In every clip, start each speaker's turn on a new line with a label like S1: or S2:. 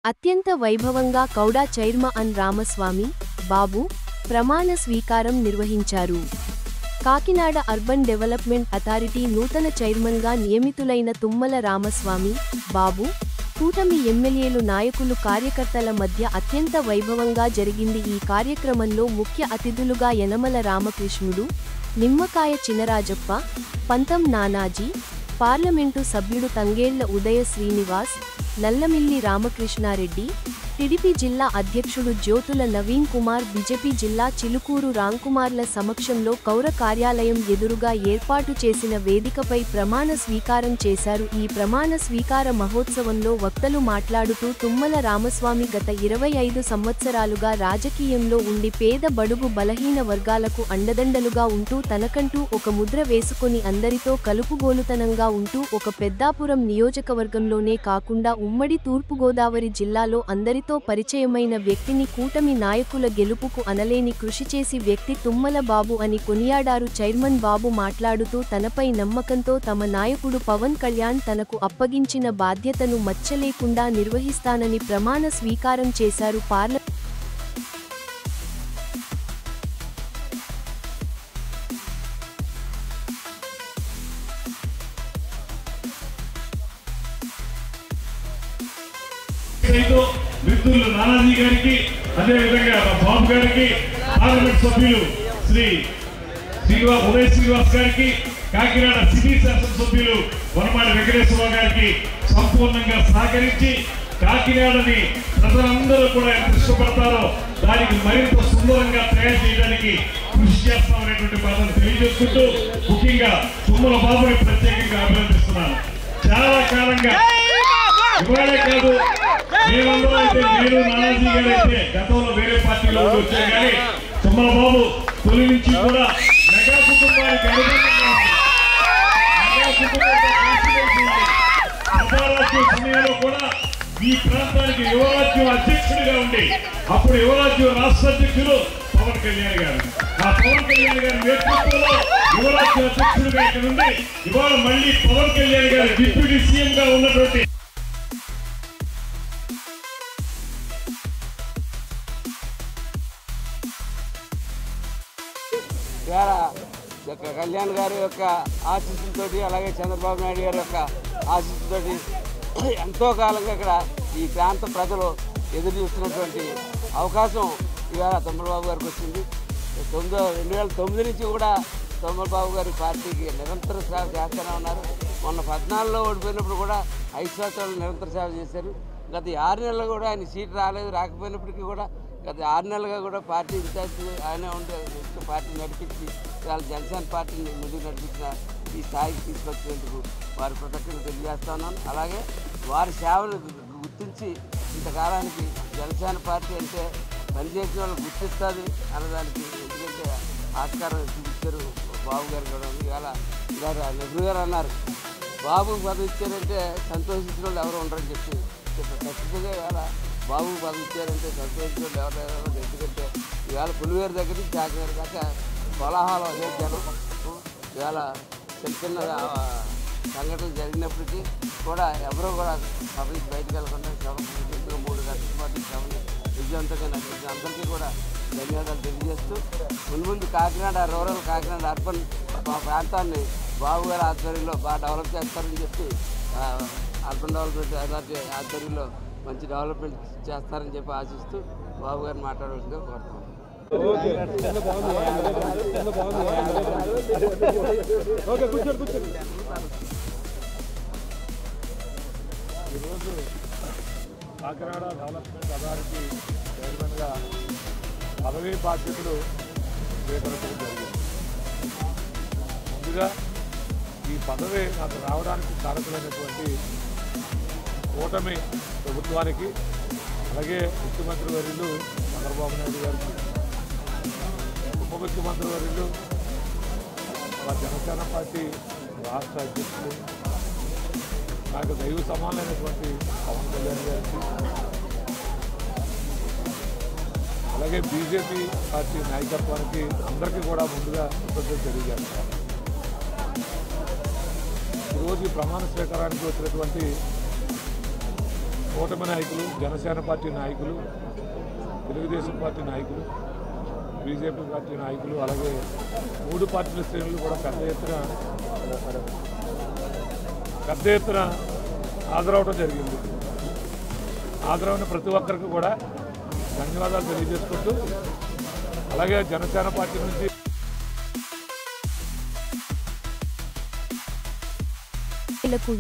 S1: అత్యంత వైభవంగా కౌడా చైర్మన్ రామస్వామి బాబు ప్రమాణ స్వీకారం నిర్వహించారు. కాకినాడ అర్బన్ డెవలప్మెంట్ అథారిటీ నూతన చైర్మన్గా నియమితులైన తుమ్మల రామస్వామి బాబు కూటమి ఎమ్మెల్యేలు నాయకులు కార్యకర్తల మధ్య అత్యంత వైభవంగా జరిగింది. ఈ కార్యక్రమంలో ముఖ్య అతిథులుగా యనమల రామకృష్ణుడు, నిమ్మకాయ చినరాజప్ప, పంతం నానాజీ, పార్లమెంటు సభ్యుడు తంగేళ్ల ఉదయ శ్రీనివాస్, నల్లమిల్లి రామకృష్ణారెడ్డి, టీడీపీ జిల్లా అధ్యక్షుడు జ్యోతుల నవీన్ కుమార్, బీజేపీ జిల్లా చిలుకూరు రాంకుమార్ల సమక్షంలో కౌర కార్యాలయం ఎదురుగా ఏర్పాటు చేసిన వేదికపై ప్రమాణ స్వీకారం చేశారు. ఈ ప్రమాణ స్వీకార మహోత్సవంలో వక్తలు మాట్లాడుతూ తుమ్మల రామస్వామి గత 25 సంవత్సరాలుగా రాజకీయంలో ఉండి పేద బడుగు బలహీన వర్గాలకు అండదండలుగా ఉంటూ తనకంటూ ఒక ముద్ర వేసుకొని అందరితో కలుపుగోలుతనంగా ఉంటూ ఒక పెద్దాపురం నియోజకవర్గంలోనే కాకుండా ఉమ్మడి తూర్పుగోదావరి జిల్లాలో అందరితో పరిచయమైన వ్యక్తిని, కూటమి నాయకుల గెలుపుకు అనలేని కృషి చేసి వ్యక్తి తుమ్మల బాబు అని కొనియాడారు. చైర్మన్ బాబు మాట్లాడుతూ తనపై నమ్మకంతో తమ నాయకుడు పవన్ కళ్యాణ్ తనకు అప్పగించిన బాధ్యతను మచ్చలేకుండా నిర్వహిస్తానని ప్రమాణ స్వీకారం చేశారు.
S2: మిత్రులు నానాజీ గారికి, అదేవిధంగా బాబు గారికి, పార్లమెంట్ సభ్యులు శ్రీ ఉదయ శ్రీనివాస్ గారికి, కాకినాడ సిటీ శాసనసభ్యులు వనమాడి వెంకటేశ్వరరావు గారికి సంపూర్ణంగా సహకరించి కాకినాడని ప్రజలందరూ కూడా ఎంత ఇష్టపడతారో దానికి మరింత సుందరంగా తయారు చేయడానికి కృషి చేస్తామనేటువంటి పదాన్ని తెలియజేసుకుంటూ ముఖ్యంగా తుమ్మల బాబుని ప్రత్యేకంగా అభినందిస్తున్నాను. చాలా కాలంగా ఇవాళే కాదు, మేమందరూ అయితే, నేను నానాజీ గారు అయితే గతంలో వేరే పార్టీలో వచ్చారు, కానీ తుమ్మల బాబు తొలి నుంచి కూడా మెగా కుటుంబానికి అనుబంధంగా ఉంది. మెగా కుటుంబంతో ప్రజారాజ్యం సమయంలో కూడా ఈ ప్రాంతానికి యువరాజ్యం అధ్యక్షుడిగా ఉండి, అప్పుడు యువరాజ్యం రాష్ట్ర అధ్యక్షులు పవన్ కళ్యాణ్ గారు, ఆ పవన్ కళ్యాణ్ గారి నేతృత్వంలో యువరాజ్యం అధ్యక్షుడిగా ఇక్కడ ఉండి, ఇవాళ మళ్ళీ పవన్ కళ్యాణ్ గారు డిప్యూటీ సీఎం గా ఉన్నటువంటి
S3: కళ్యాణ్ గారి యొక్క ఆశీస్సులతోటి, అలాగే చంద్రబాబు నాయుడు గారి యొక్క ఆశీస్సులతోటి ఎంతో కాలంగా ఇక్కడ ఈ ప్రాంత ప్రజలు ఎదురు చూస్తున్నటువంటి అవకాశం ఇవాళ తుమ్మలబాబు గారికి వచ్చింది. 2009 నుంచి కూడా తుమ్మలబాబు గారి పార్టీకి నిరంతర సేవ చేస్తూనే ఉన్నారు. మొన్న 14లో ఓడిపోయినప్పుడు కూడా 5 సంవత్సరాలు నిరంతర సేవ చేశారు. గత 6 నెలలు కూడా ఆయన సీట్ రాకపోయినప్పటికీ కూడా గత 6 నెలలుగా కూడా పార్టీ ఇన్ఛార్జ్ ఆయన ఉండే పార్టీ నడిపించి వాళ్ళ జనసేన పార్టీని ముందుకు నడిపించిన ఈ స్థాయికి తీసుకొచ్చేందుకు వారి కృతజ్ఞతలు తెలియజేస్తా ఉన్నాను. అలాగే వారి సేవలు గుర్తించి ఇంతకాలానికి జనసేన పార్టీ అంటే పనిచేసిన వాళ్ళు గుర్తిస్తుంది అన్నదానికి ఎందుకంటే ఆస్కారం చూపించారు బాబు గారు కూడా. ఇవాళ నెహ్రూ గారు అన్నారు, బాబు పదవి ఇచ్చారంటే సంతోషించిన వాళ్ళు ఎవరు ఉండరని చెప్పి ఖచ్చితంగా ఇవాళ బాబు పదవి ఇచ్చారంటే సంతోషించిన వాళ్ళు ఎవరు. ఎందుకంటే ఇవాళ పులివేరు దగ్గర నుంచి కాకినాడ దాకా కోలాహలం అదే జనం. ఇవాళ చిన్న చిన్న సంఘటనలు జరిగినప్పటికీ కూడా ఎవరూ కూడా సభ నుంచి బయటకు వెళ్ళకుండా 3 గంటల పాటు సభని విజయవంతంగా నడిపించిన అందరికీ కూడా ధన్యవాదాలు తెలియజేస్తూ ముందు కాకినాడ రూరల్, కాకినాడ అర్బన్ ప్రాంతాన్ని బాబు గారి ఆధ్వర్యంలో బాగా డెవలప్ చేస్తారని చెప్పి అర్బన్ డెవలప్మెంట్ అథారిటీ ఆధ్వర్యంలో మంచి డెవలప్మెంట్ చేస్తారని చెప్పి ఆశిస్తూ బాబు గారిని మాట్లాడవలసిందిగా కోరుతున్నాను.
S2: ఈరోజు కాకినాడ డెవలప్మెంట్ అథారిటీ చైర్మన్గా పదవీ బాధ్యతలు స్వీకరించడం జరిగింది. ముందుగా ఈ పదవి నాకు రావడానికి కారకులైనటువంటి కూటమి ప్రభుత్వానికి, అలాగే ముఖ్యమంత్రి వర్యులు చంద్రబాబు నాయుడు గారికి, ఉప ముఖ్యమంత్రి వర్యులు మా జనసేన పార్టీ రాష్ట్ర అధ్యక్షులు, నాకు దైవ సమానమైనటువంటి పవన్ కళ్యాణ్ గారికి, అలాగే బీజేపీ పార్టీ నాయకత్వానికి అందరికీ కూడా ముందుగా కృతజ్ఞతలు తెలియజేస్తాను. ఈరోజు ప్రమాణ స్వీకారానికి వచ్చినటువంటి
S4: కూటమి నాయకులు, జనసేన పార్టీ నాయకులు, తెలుగుదేశం పార్టీ నాయకులు, బీజేపీ పార్టీ నాయకులు, అలాగే 3 పార్టీల శ్రేణులు కూడా పెద్ద ఎత్తున హాజరవడం జరిగింది. హాజరైన ప్రతి ఒక్కరికి కూడా ధన్యవాదాలు తెలియజేసుకుంటూ, అలాగే జనసేన పార్టీ నుంచి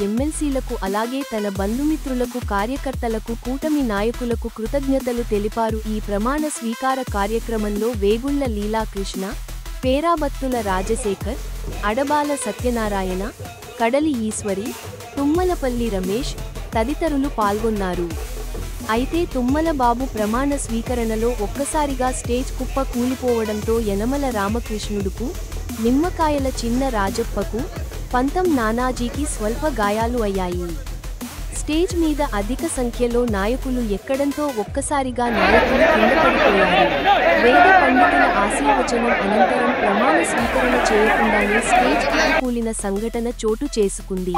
S1: ఎమ్మెల్సీలకు అలాగే తన బంధుమిత్రులకు, కార్యకర్తలకు, కూటమి నాయకులకు కృతజ్ఞతలు తెలిపారు. ఈ ప్రమాణ స్వీకార కార్యక్రమంలో వేగుళ్ల లీలాకృష్ణ, పేరాబత్తుల రాజశేఖర్, అడబాల సత్యనారాయణ, కడలి ఈశ్వరి, తుమ్మలపల్లి రమేష్ తదితరులు పాల్గొన్నారు. అయితే తుమ్మల బాబు ప్రమాణ స్వీకరణలో ఒక్కసారిగా స్టేజ్ కుప్ప కూలిపోవడంతో యనమల రామకృష్ణుడుకు, నిమ్మకాయల చిన్న రాజప్పకు, పంతం నానాజీకి స్వల్ప గాయాలు అయ్యాయి. స్టేజ్ మీద అధిక సంఖ్యలో నాయకులు ఎక్కడంతో ఒక్కసారిగా నాయకులు కిందపడిపోయారు. వేద పండితుల ఆశీర్వచనం అనంతరం ప్రమాణ స్వీకరణ చేయకుండానే స్టేజ్ కూలిన సంఘటన చోటు చేసుకుంది.